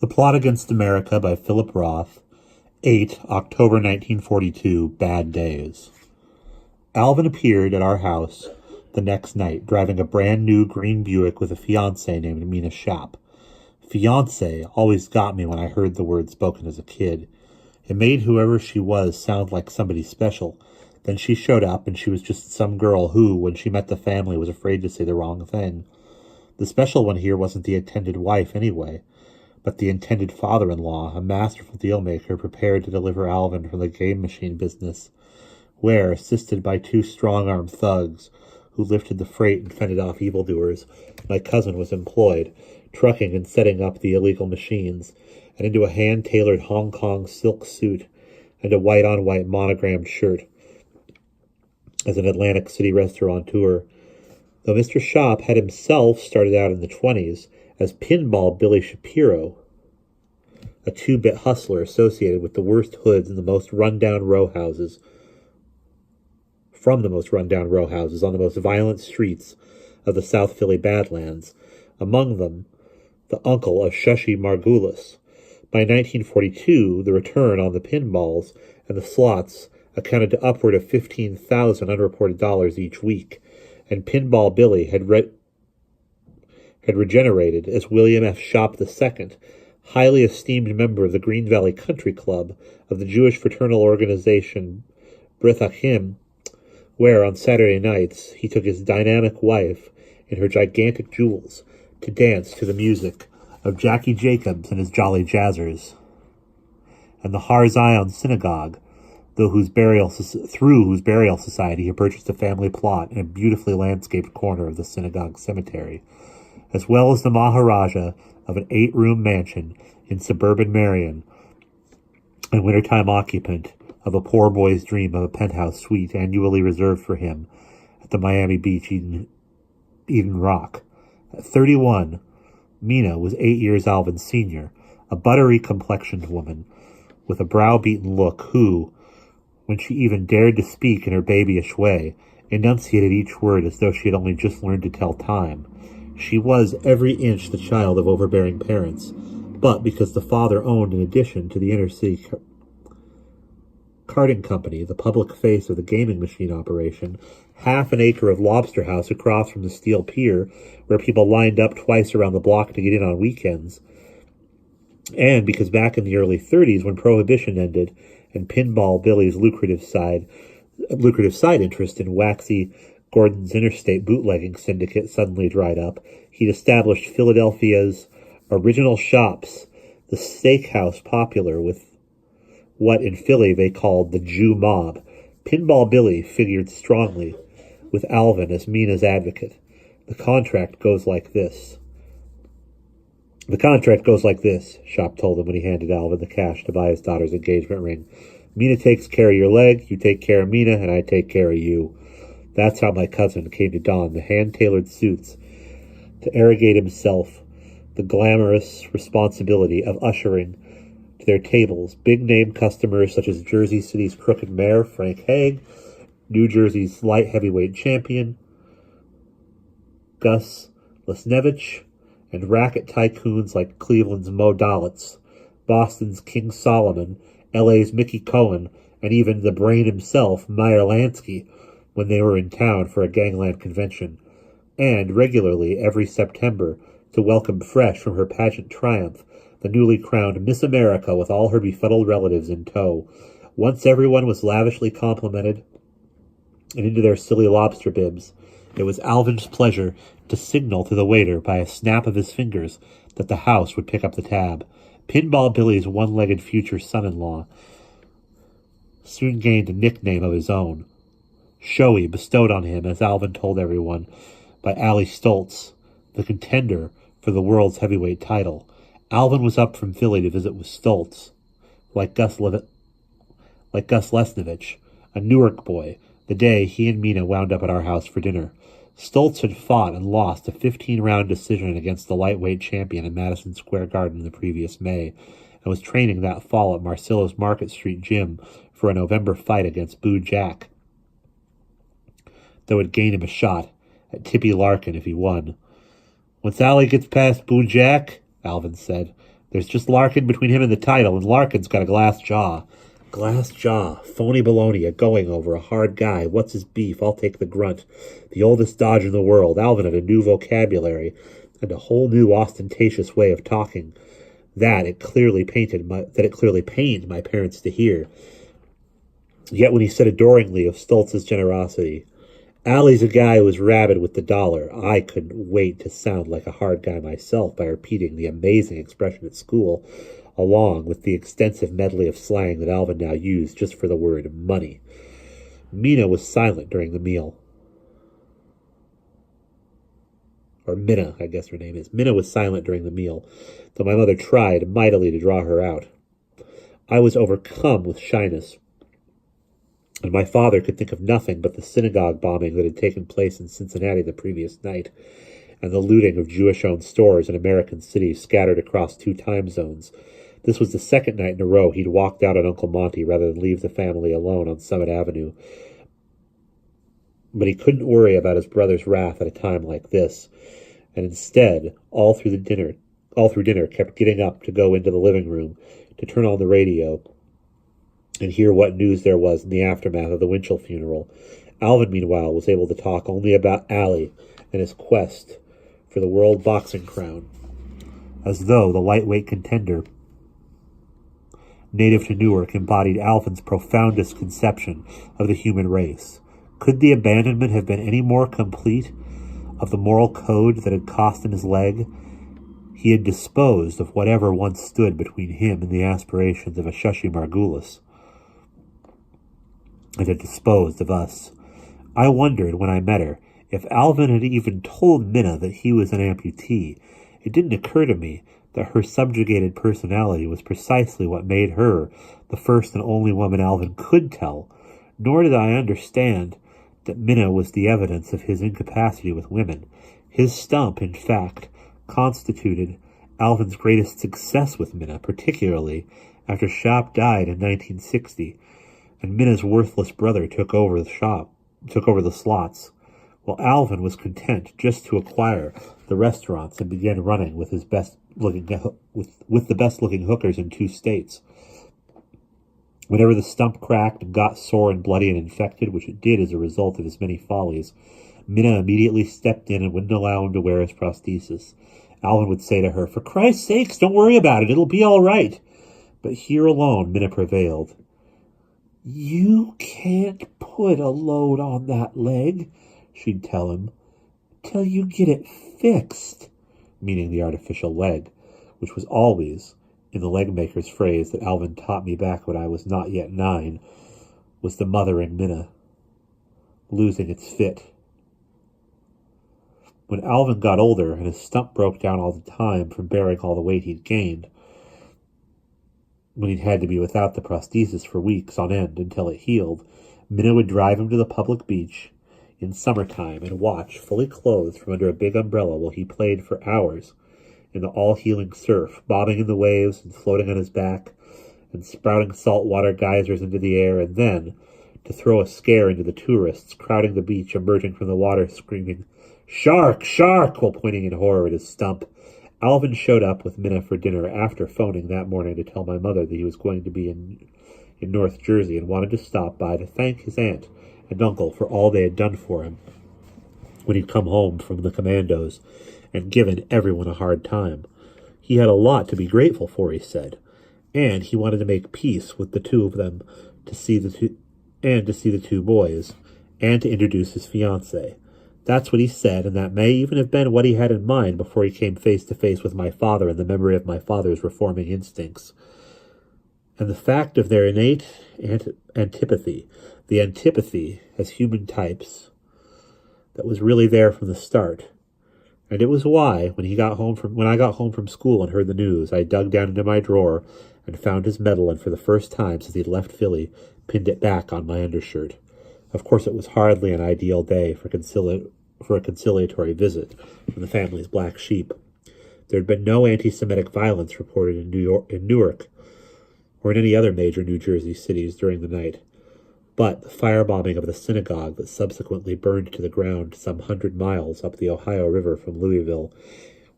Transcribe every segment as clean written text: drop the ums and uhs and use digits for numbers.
The Plot Against America by Philip Roth. 8. October 1942. Bad Days. Alvin appeared at our house the next night, driving a brand-new green Buick with a fiancée named Mina Shap. Fiancée always got me when I heard the word spoken as a kid. It made whoever she was sound like somebody special. Then she showed up, and she was just some girl who, when she met the family, was afraid to say the wrong thing. The special one here wasn't the intended wife, anyway, but the intended father-in-law, a masterful deal-maker prepared to deliver Alvin from the game machine business, where, assisted by two strong-armed thugs who lifted the freight and fended off evildoers, my cousin was employed, trucking and setting up the illegal machines, and into a hand-tailored Hong Kong silk suit and a white-on-white monogrammed shirt as an Atlantic City restaurateur. Though Mr. Shop had himself started out in the 20s as Pinball Billy Shapiro, a two-bit hustler associated with the worst hoods in the most rundown row houses, from the most rundown row houses on the most violent streets of the South Philly Badlands, among them the uncle of Shushy Margulis. By 1942, the return on the pinballs and the slots accounted to upward of $15,000 unreported dollars each week, and Pinball Billy had regenerated as William F. Shop II, highly esteemed member of the Green Valley Country Club of the Jewish fraternal organization B'rith Achim, where on Saturday nights he took his dynamic wife in her gigantic jewels to dance to the music of Jackie Jacobs and his Jolly Jazzers, and the Har Zion Synagogue, through whose burial society he purchased a family plot in a beautifully landscaped corner of the synagogue cemetery, as well as the Maharaja of an 8-room mansion in suburban Marion, and wintertime occupant of a poor boy's dream of a penthouse suite annually reserved for him at the Miami Beach Eden Rock. At 31, Mina was 8 years Alvin's senior, a buttery complexioned woman with a brow-beaten look who, when she even dared to speak in her babyish way, enunciated each word as though she had only just learned to tell time. She was every inch the child of overbearing parents, but because the father owned, in addition to the inner-city carting company, the public face of the gaming machine operation, half an acre of lobster house across from the steel pier where people lined up twice around the block to get in on weekends, and because back in the early 30s, when Prohibition ended and Pinball Billy's lucrative side interest in waxy Gordon's Interstate bootlegging syndicate suddenly dried up, he'd established Philadelphia's original shops, the steakhouse popular with what in Philly they called the Jew mob. Pinball Billy figured strongly with Alvin as Mina's advocate. The contract goes like this, Shop told him when he handed Alvin the cash to buy his daughter's engagement ring. Mina takes care of your leg, you take care of Mina, and I take care of you. That's how my cousin came to don the hand-tailored suits to arrogate himself the glamorous responsibility of ushering to their tables big-name customers such as Jersey City's crooked mayor, Frank Hague, New Jersey's light heavyweight champion, Gus Lesnevich, and racket tycoons like Cleveland's Mo Dalitz, Boston's King Solomon, L.A.'s Mickey Cohen, and even the brain himself, Meyer Lansky, when they were in town for a gangland convention, and regularly every September to welcome fresh from her pageant triumph the newly crowned Miss America with all her befuddled relatives in tow. Once everyone was lavishly complimented and into their silly lobster bibs, it was Alvin's pleasure to signal to the waiter by a snap of his fingers that the house would pick up the tab. Pinball Billy's one-legged future son-in-law soon gained a nickname of his own, showy, bestowed on him, as Alvin told everyone, by Allie Stoltz, the contender for the world's heavyweight title. Alvin was up from Philly to visit with Stoltz, like Gus Lesnevich, a Newark boy, the day he and Mina wound up at our house for dinner. Stoltz had fought and lost a 15-round decision against the lightweight champion in Madison Square Garden the previous May, and was training that fall at Marcillo's Market Street gym for a November fight against Boo Jack, though it'd gain him a shot at Tippy Larkin if he won. "Once Allie gets past Boo Jack," Alvin said, There's just Larkin between him and the title, and Larkin's got a glass jaw. Glass jaw, phony baloney, a going-over, a hard guy. What's his beef? I'll take the grunt. The oldest dodge in the world. Alvin had a new vocabulary and a whole new ostentatious way of talking. That it clearly pained my parents to hear. Yet when he said adoringly of Stultz's generosity, Allie's a guy who was rabid with the dollar, I couldn't wait to sound like a hard guy myself by repeating the amazing expression at school, along with the extensive medley of slang that Alvin now used just for the word money. Mina was silent during the meal. Or Minna, I guess her name is. Minna was silent during the meal, though my mother tried mightily to draw her out. I was overcome with shyness, and my father could think of nothing but the synagogue bombing that had taken place in Cincinnati the previous night, and the looting of Jewish-owned stores in American cities scattered across 2 time zones. This was the second night in a row he'd walked out on Uncle Monty rather than leave the family alone on Summit Avenue. But he couldn't worry about his brother's wrath at a time like this, and instead, all through dinner, kept getting up to go into the living room, to turn on the radio, and hear what news there was in the aftermath of the Winchell funeral. Alvin, meanwhile, was able to talk only about Allie and his quest for the world boxing crown, as though the lightweight contender native to Newark embodied Alvin's profoundest conception of the human race. Could the abandonment have been any more complete of the moral code that had cost him his leg? He had disposed of whatever once stood between him and the aspirations of a Shushi Margulis, and had disposed of us. I wondered, when I met her, if Alvin had even told Minna that he was an amputee. It didn't occur to me that her subjugated personality was precisely what made her the first and only woman Alvin could tell, nor did I understand that Minna was the evidence of his incapacity with women. His stump, in fact, constituted Alvin's greatest success with Minna, particularly after Shop died in 1960, and Minna's worthless brother took over the slots, while Alvin was content just to acquire the restaurants and began running with the best-looking hookers in 2 states. Whenever the stump cracked and got sore and bloody and infected, which it did as a result of his many follies, Minna immediately stepped in and wouldn't allow him to wear his prosthesis. Alvin would say to her, "For Christ's sakes, don't worry about it. It'll be all right." But here alone Minna prevailed. "You can't put a load on that leg," she'd tell him, "till you get it fixed," meaning the artificial leg, which was always, in the leg maker's phrase that Alvin taught me back when I was not yet 9, was the mothering Minna, losing its fit. When Alvin got older and his stump broke down all the time from bearing all the weight he'd gained, when he'd had to be without the prosthesis for weeks on end until it healed, Minna would drive him to the public beach in summertime and watch, fully clothed from under a big umbrella, while he played for hours in the all-healing surf, bobbing in the waves and floating on his back and sprouting saltwater geysers into the air, and then to throw a scare into the tourists crowding the beach, emerging from the water screaming, "Shark! Shark!" while pointing in horror at his stump. Alvin showed up with Minna for dinner after phoning that morning to tell my mother that he was going to be in North Jersey and wanted to stop by to thank his aunt and uncle for all they had done for him when he'd come home from the commandos and given everyone a hard time. He had a lot to be grateful for, he said, and he wanted to make peace with the two of them to see the two boys and to introduce his fiancée. That's what he said, and that may even have been what he had in mind before he came face to face with my father and the memory of my father's reforming instincts. And the fact of their innate antipathy, the antipathy as human types, that was really there from the start. And it was why, when I got home from school and heard the news, I dug down into my drawer and found his medal, and for the first time since he'd left Philly, pinned it back on my undershirt. Of course, it was hardly an ideal day for a conciliatory visit from the family's black sheep. There had been no anti-Semitic violence reported in Newark, or in any other major New Jersey cities during the night. But the firebombing of the synagogue that subsequently burned to the ground some 100 miles up the Ohio River from Louisville,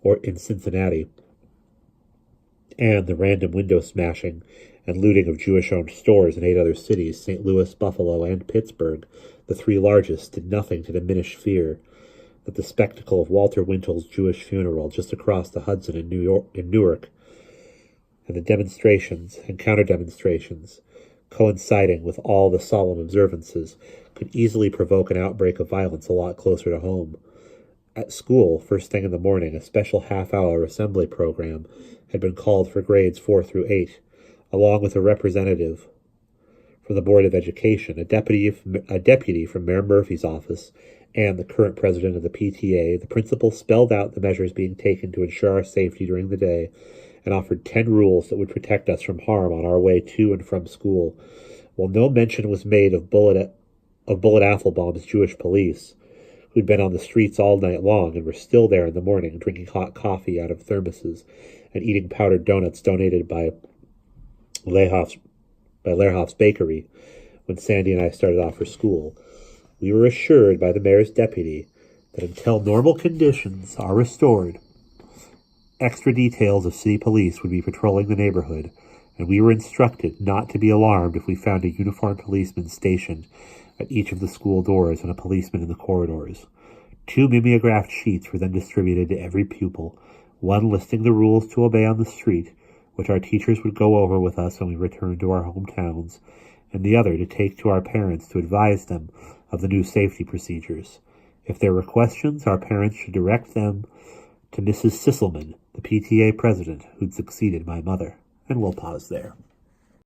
or in Cincinnati, and the random window smashing and looting of Jewish-owned stores in 8 other cities, St. Louis, Buffalo, and Pittsburgh, the 3 largest, did nothing to diminish fear that the spectacle of Walter Wintel's Jewish funeral just across the Hudson in Newark, and the demonstrations and counter-demonstrations coinciding with all the solemn observances, could easily provoke an outbreak of violence a lot closer to home. At school, first thing in the morning, a special half-hour assembly program had been called for grades 4 through 8, along with a representative from the Board of Education, a deputy from Mayor Murphy's office, and the current president of the PTA. The principal spelled out the measures being taken to ensure our safety during the day and offered 10 rules that would protect us from harm on our way to and from school. While no mention was made of Bullet Applebaum's Jewish police, who'd been on the streets all night long and were still there in the morning, drinking hot coffee out of thermoses and eating powdered donuts donated by Lehrhoff's Bakery when Sandy and I started off for school. We were assured by the mayor's deputy that until normal conditions are restored, extra details of city police would be patrolling the neighborhood, and we were instructed not to be alarmed if we found a uniformed policeman stationed at each of the school doors and a policeman in the corridors. 2 mimeographed sheets were then distributed to every pupil, one listing the rules to obey on the street, which our teachers would go over with us when we returned to our hometowns, and the other to take to our parents to advise them of the new safety procedures. If there were questions, our parents should direct them to Mrs. Sisselman, the PTA president, who'd succeeded my mother. And we'll pause there.